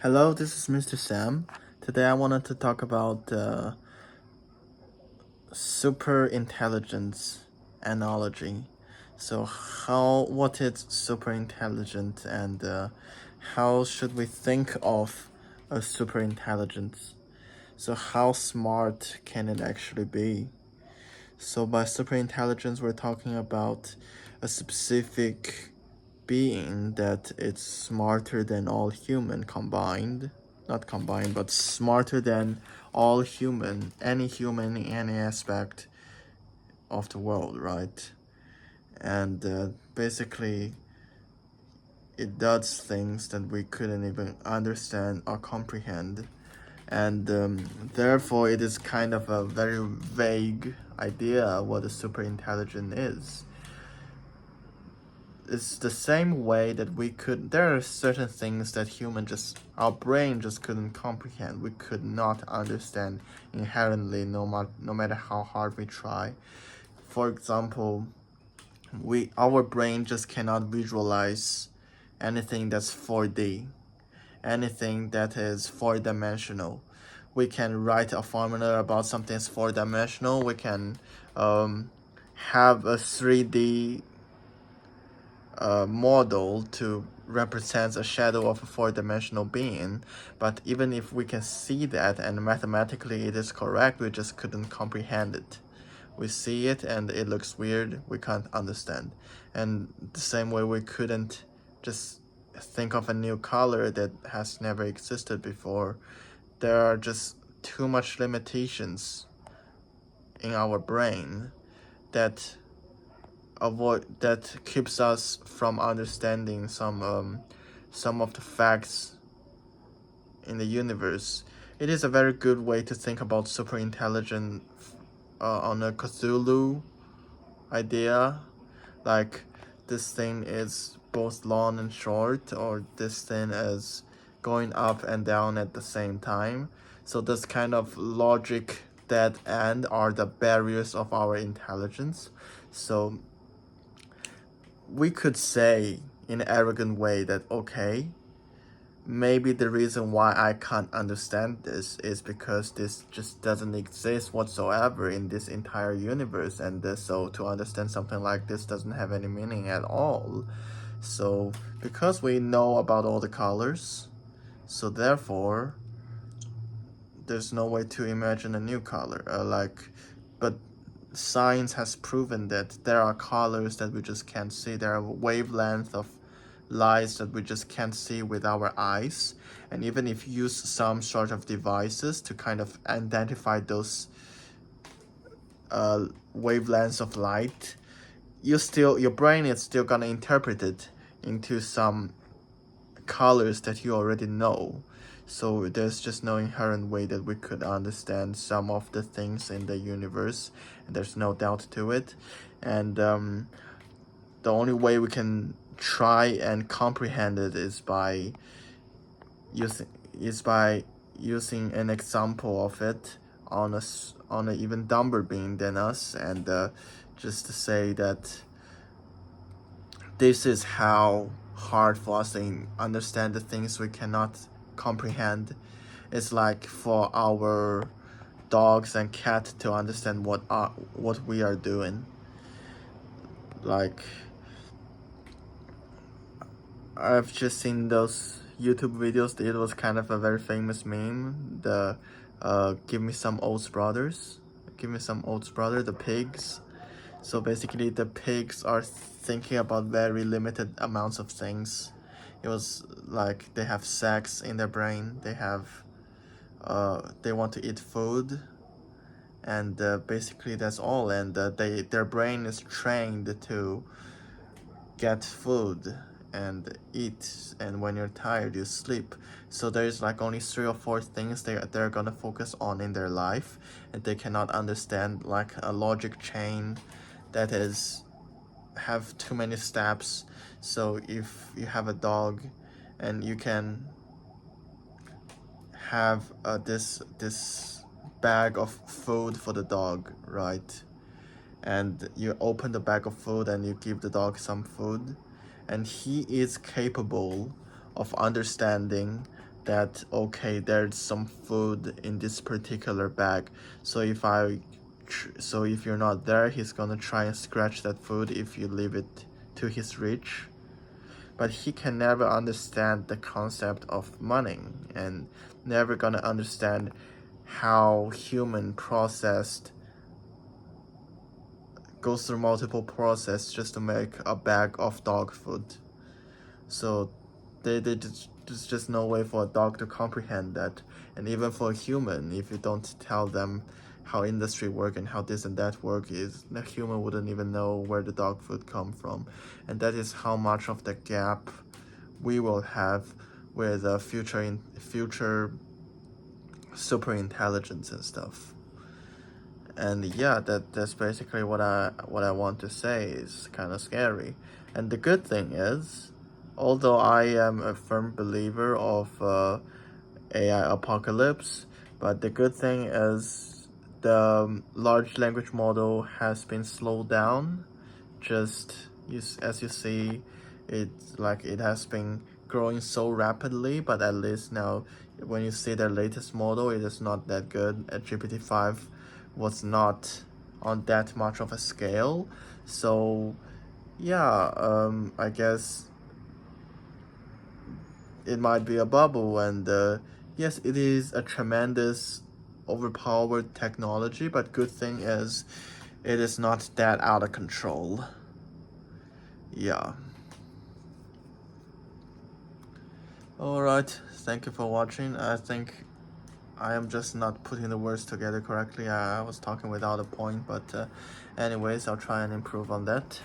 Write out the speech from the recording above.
Hello, this is Mr. Sam. Today I wanted to talk about super intelligence analogy. So, what is super intelligent, and how should we think of a super intelligence? So, how smart can it actually be? So, by super intelligence, we're talking about a specific being that it's smarter than all human combined, not combined, but smarter than all human in any aspect of the world, right? And basically, it does things that we couldn't even understand or comprehend. And therefore, it is kind of a very vague idea what a super intelligent is. It's the same way that there are certain things that our brain just couldn't comprehend. We could not understand inherently, no matter how hard we try. For example, our brain just cannot visualize anything that's 4D, anything that is four-dimensional. We can write a formula about something that's four-dimensional. We can have a 3D model to represent a shadow of a four-dimensional being, but even if we can see that and mathematically it is correct, we just couldn't comprehend it. We see it and it looks weird, we can't understand. And the same way we couldn't just think of a new color that has never existed before. There are just too much limitations in our brain that keeps us from understanding some of the facts in the universe. It is a very good way to think about super intelligent on a Cthulhu idea, like this thing is both long and short, or this thing is going up and down at the same time. So this kind of logic dead end are the barriers of our intelligence. So we could say in an arrogant way that, okay, maybe the reason why I can't understand this is because this just doesn't exist whatsoever in this entire universe, and so to understand something like this doesn't have any meaning at all. So because we know about all the colors, so therefore there's no way to imagine a new color. But science has proven that there are colors that we just can't see. There are wavelengths of lights that we just can't see with our eyes. And even if you use some sort of devices to kind of identify those wavelengths of light, your brain is still gonna interpret it into some colors that you already know. So there's just no inherent way that we could understand some of the things in the universe, and there's no doubt to it. And the only way we can try and comprehend it is by using an example of it on a even dumber being than us, and just to say that this is how hard for us to understand the things we cannot comprehend. It's like for our dogs and cats to understand what we are doing. Like, I've just seen those YouTube videos. It was kind of a very famous meme. The give me some Oats brothers. Give me some Oats brother, the pigs. So basically the pigs are thinking about very limited amounts of things. It was like they have sex in their brain. They want to eat food, and basically that's all. And their brain is trained to get food and eat, and when you're tired you sleep. So there's like only 3 or 4 things they're gonna focus on in their life, and they cannot understand like a logic chain that is have too many steps. So if you have a dog and you can have this bag of food for the dog, right? And you open the bag of food and you give the dog some food, and he is capable of understanding that okay, there's some food in this particular bag, so so if you're not there, he's gonna try and scratch that food if you leave it to his reach. But he can never understand the concept of money, and never gonna understand how human processed goes through multiple process just to make a bag of dog food. So there's just no way for a dog to comprehend that. And even for a human, if you don't tell them how industry work and how this and that work is, the human wouldn't even know where the dog food come from. And that is how much of the gap we will have with future super intelligence and stuff. And yeah, that's basically what I want to say. Is kind of scary. And the good thing is, although I am a firm believer of AI apocalypse, but the good thing is the large language model has been slowed down. Just as you see, it has been growing so rapidly, but at least now when you see their latest model, it is not that good. GPT-5 was not on that much of a scale. So yeah, I guess it might be a bubble, and yes, it is a tremendous overpowered technology, but good thing is it is not that out of control. Yeah. Alright, thank you for watching. I think I am just not putting the words together correctly. I was talking without a point, but anyways, I'll try and improve on that.